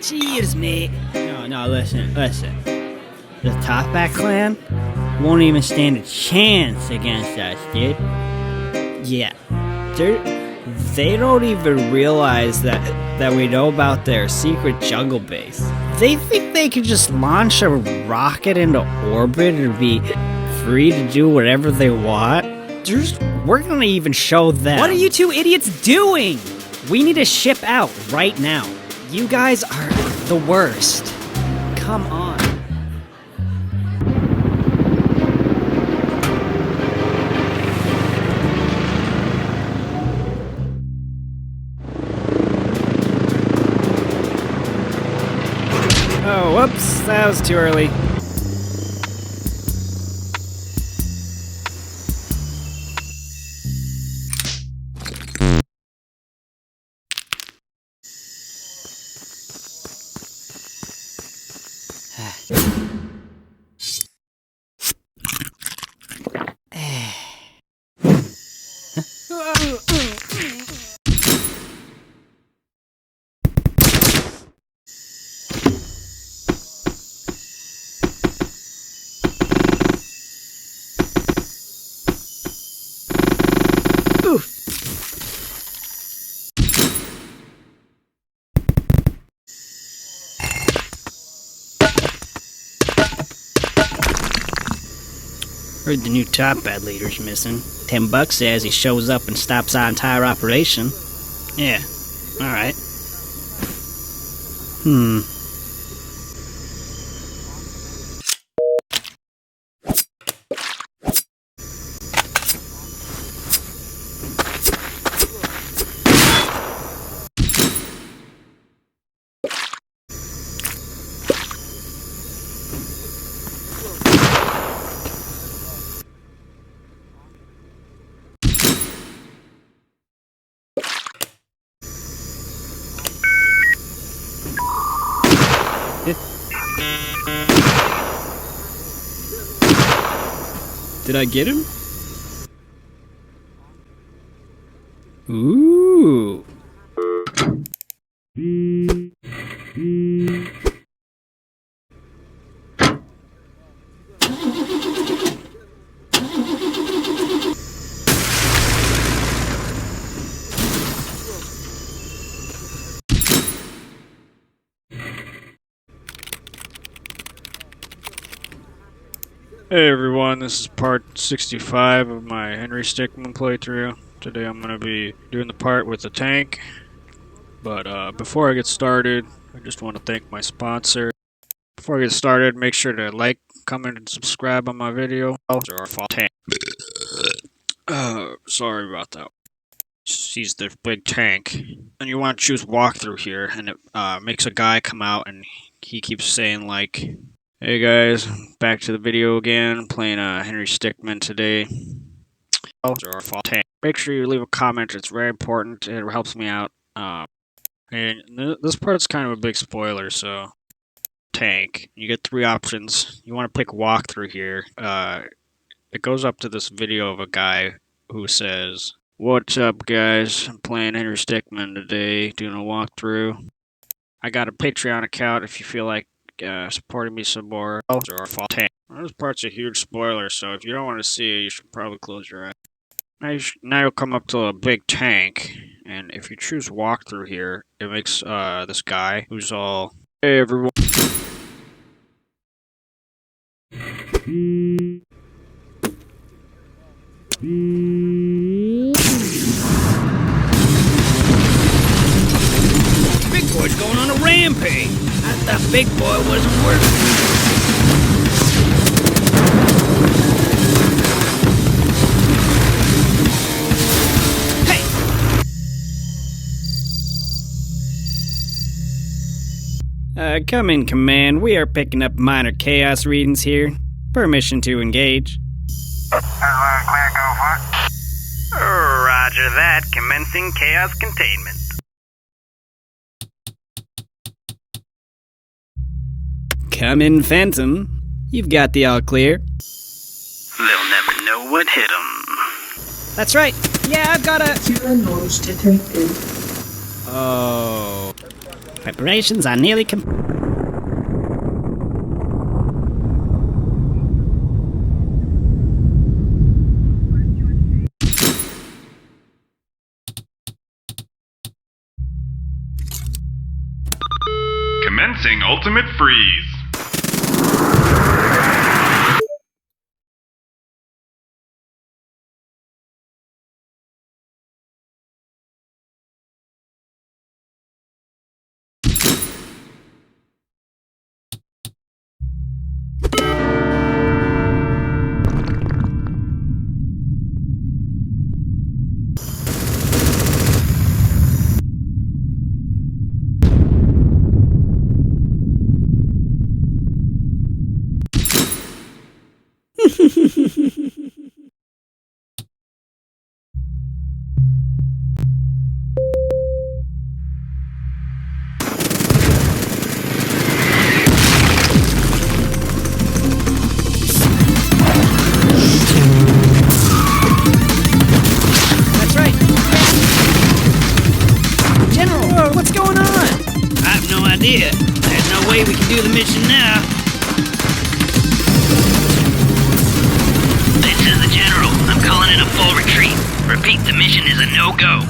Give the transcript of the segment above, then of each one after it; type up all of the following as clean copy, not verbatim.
Cheers, mate. No, listen. The Topback clan won't even stand a chance against us, dude. Yeah, they don't even realize that we know about their secret jungle base. They think they can just launch a rocket into orbit and be free to do whatever they want. We're gonna even show them. What are you two idiots doing? We need to ship out right now. You guys are the worst. Come on. Oh, whoops, that was too early. Heard the new top bad leader's missing. $10 says he shows up and stops our entire operation. Yeah, alright. Did I get him? Ooh. Hey everyone, this is part 65 of my Henry Stickmin playthrough. Today I'm going to be doing the part with the tank. But before I get started, I just want to thank my sponsor. Before I get started, make sure to like, comment, and subscribe on my video. Sorry about that. Sees the big tank. And you want to choose walkthrough here, and it makes a guy come out and he keeps saying like, hey guys, back to the video again, playing Henry Stickmin today. Make sure you leave a comment, it's very important, it helps me out. And this part's kind of a big spoiler, so... Tank. You get 3 options. You want to pick walkthrough here. It goes up to this video of a guy who says, what's up guys, I'm playing Henry Stickmin today, doing a walkthrough. I got a Patreon account if you feel like supporting me some more. This part's a huge spoiler, so if you don't want to see it, you should probably close your eyes. Now you'll come up to a big tank, and if you choose walkthrough here, it makes this guy who's all, hey everyone. Big boy's going on a rampage. I thought Big Boy wasn't working. Hey! Come in, Command. We are picking up minor chaos readings here. Permission to engage. Clear, go for. Roger that. Commencing chaos containment. Come in, Phantom. You've got the all clear. They'll never know what hit them. That's right. Yeah, I've got a... Zero noise detected. Oh... Preparations are nearly complete. Commencing ultimate freeze. That's right. General, whoa, what's going on? I have no idea. There's no way we can do the mission now. This is the General. I'm calling in a full retreat. Repeat, the mission is a no-go.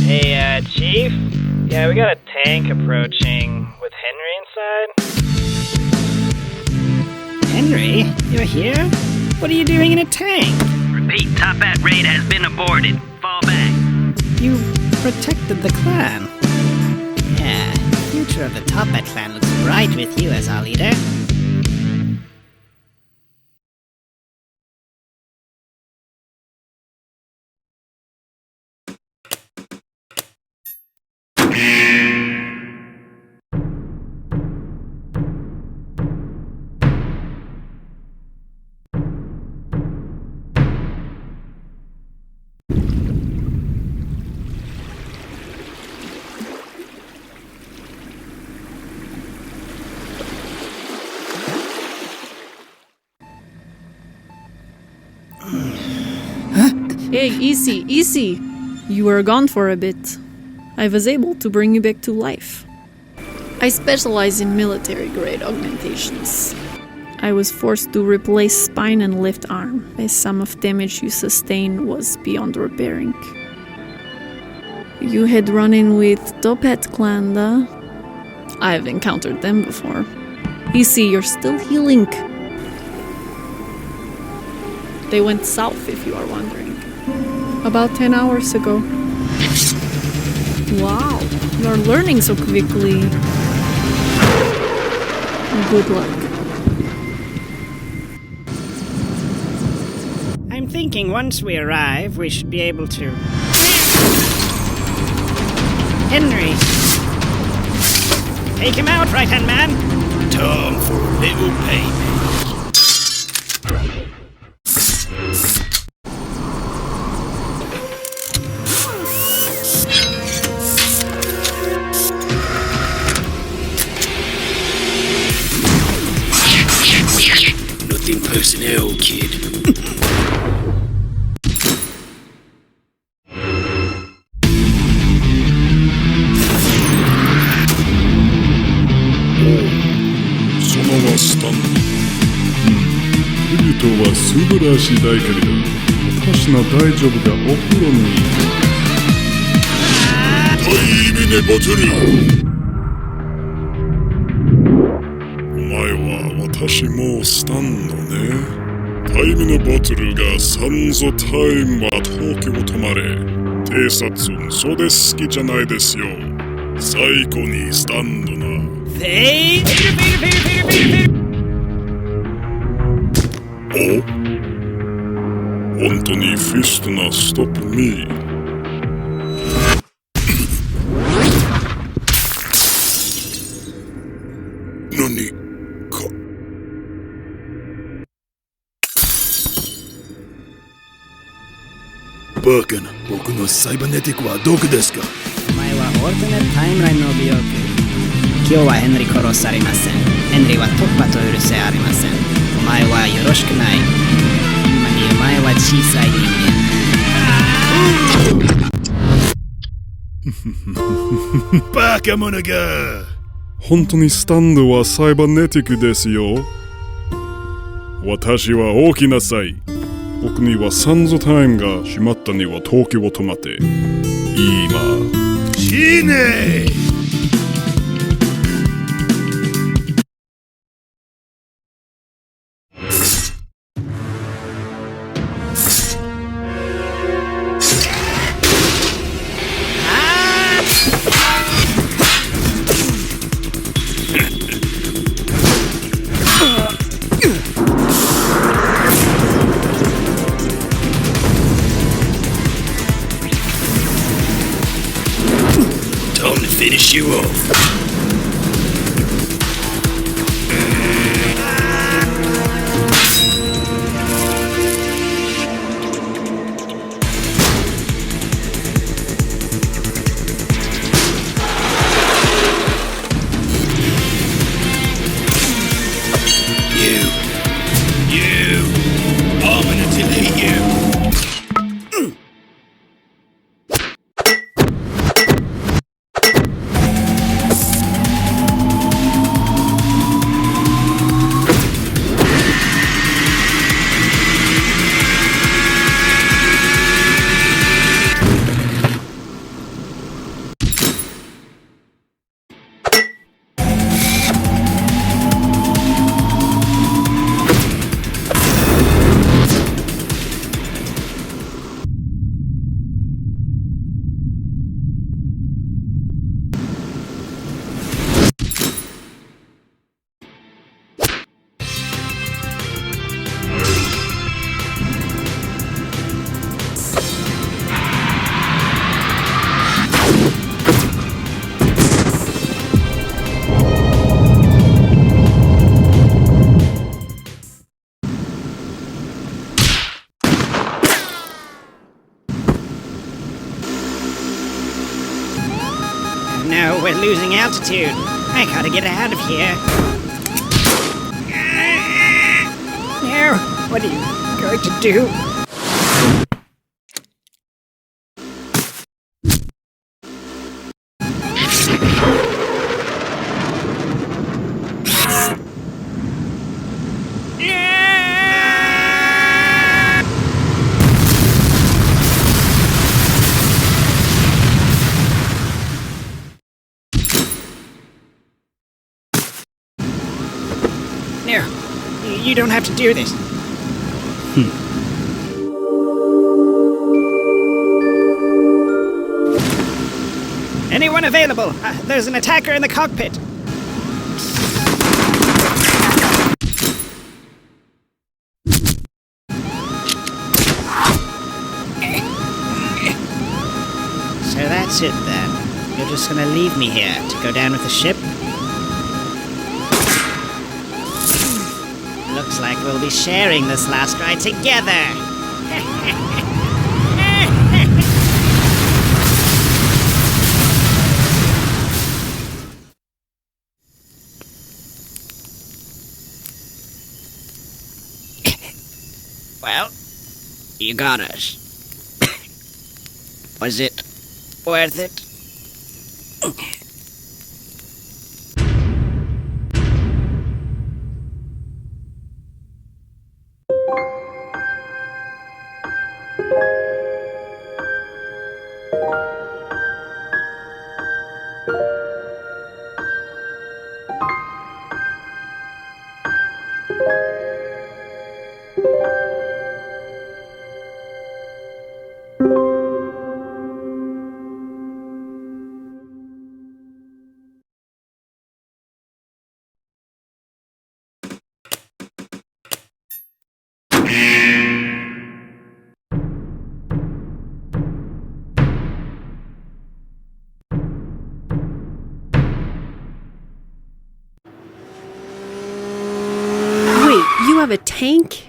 Hey, Chief? Yeah, we got a tank approaching with Henry inside. Henry, you're here? What are you doing in a tank? Repeat, Top Hat raid has been aborted. Fall back. You protected the clan. Yeah, the future of the Top Hat clan looks bright with you as our leader. Hey, easy. You were gone for a bit. I was able to bring you back to life. I specialize in military-grade augmentations. I was forced to replace spine and left arm, as some of damage you sustained was beyond repairing. You had run in with Topet Clan, though. I've encountered them before. Easy, you're still healing. They went south, if you are wondering. About 10 hours ago. Wow, you're learning so quickly. Good luck. I'm thinking once we arrive, we should be able to... Henry! Take him out, right-hand man! Time for a little payment. Nothing personnel, kid.スタンド。ルビトは素晴らしい大狩りだ。私の大丈夫だ、お風呂に。タイミネバトル。お前は私もスタンドね。タイミネバトルが三ぞタイムは東京止まれ。偵察それ好きじゃないですよ。最高にスタンドな。お？本当にフィストなストップミー。何か。バカな、僕のサイバネティックはどこですか？お前はオルタネットタイムラインの美容区。今日はヘンリー殺されません。ヘンリーは突破と許せありません。お前はよろしくない。今にお前は小さい人間。バカ者が。本当にスタンドはサイバネティックですよ。私は起きなさい。僕にはサンズタイムが閉まったには時を止まって。今。死ねTime to finish you off. You. I'm gonna delete you. No, we're losing altitude. I gotta get out of here. No, what are you going to do? No, you don't have to do this. Anyone available? There's an attacker in the cockpit. So that's it then. You're just gonna leave me here to go down with the ship? Looks like we'll be sharing this last ride together. Well, you got us. Was it worth it? You have a tank?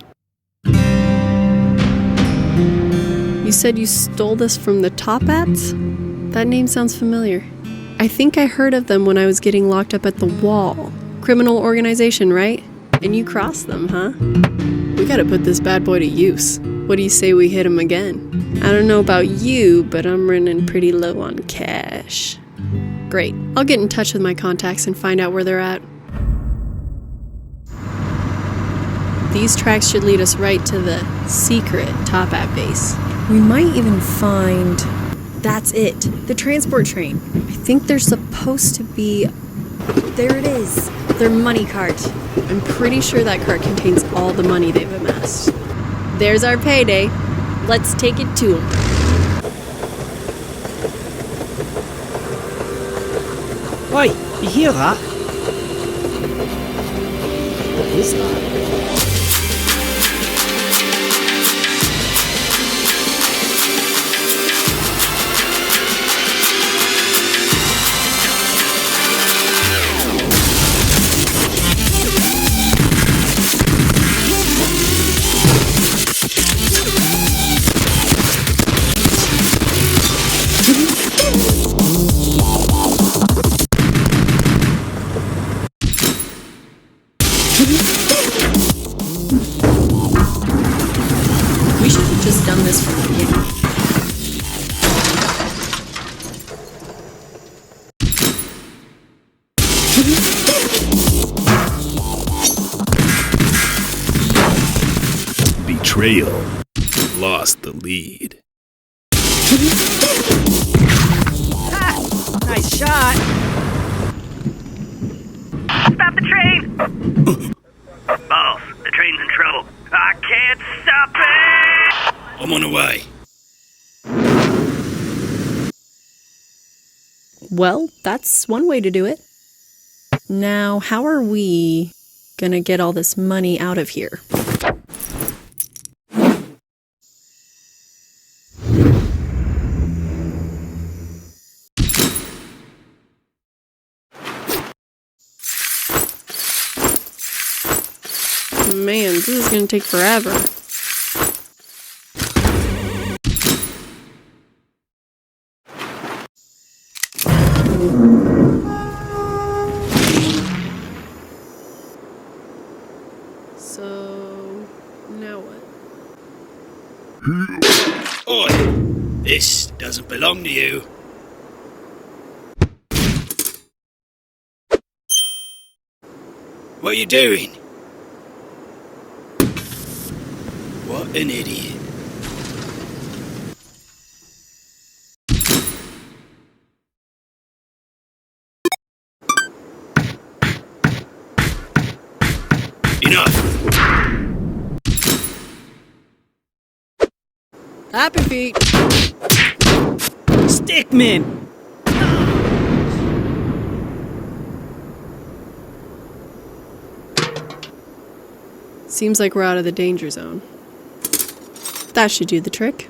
You said you stole this from the Top-Ats? That name sounds familiar. I think I heard of them when I was getting locked up at the Wall. Criminal organization, right? And you crossed them, huh? We gotta put this bad boy to use. What do you say we hit him again? I don't know about you, but I'm running pretty low on cash. Great. I'll get in touch with my contacts and find out where they're at. These tracks should lead us right to the secret Top Hat base. We might even find... That's it. The transport train. I think there's supposed to be... There it is. Their money cart. I'm pretty sure that cart contains all the money they've amassed. There's our payday. Let's take it to them. Oi, you hear that? What is that? We should have just done this from the beginning. Betrayal. Lost the lead. Nice shot! Stop the train! Boss, the train's in trouble. I can't stop it! I'm on the way. Well, that's one way to do it. Now, how are we gonna get all this money out of here? Man, this is gonna take forever. So, now what? Oi! This doesn't belong to you. What are you doing? What an idiot. Enough! Happy feet! Stickman! Seems like we're out of the danger zone. That should do the trick.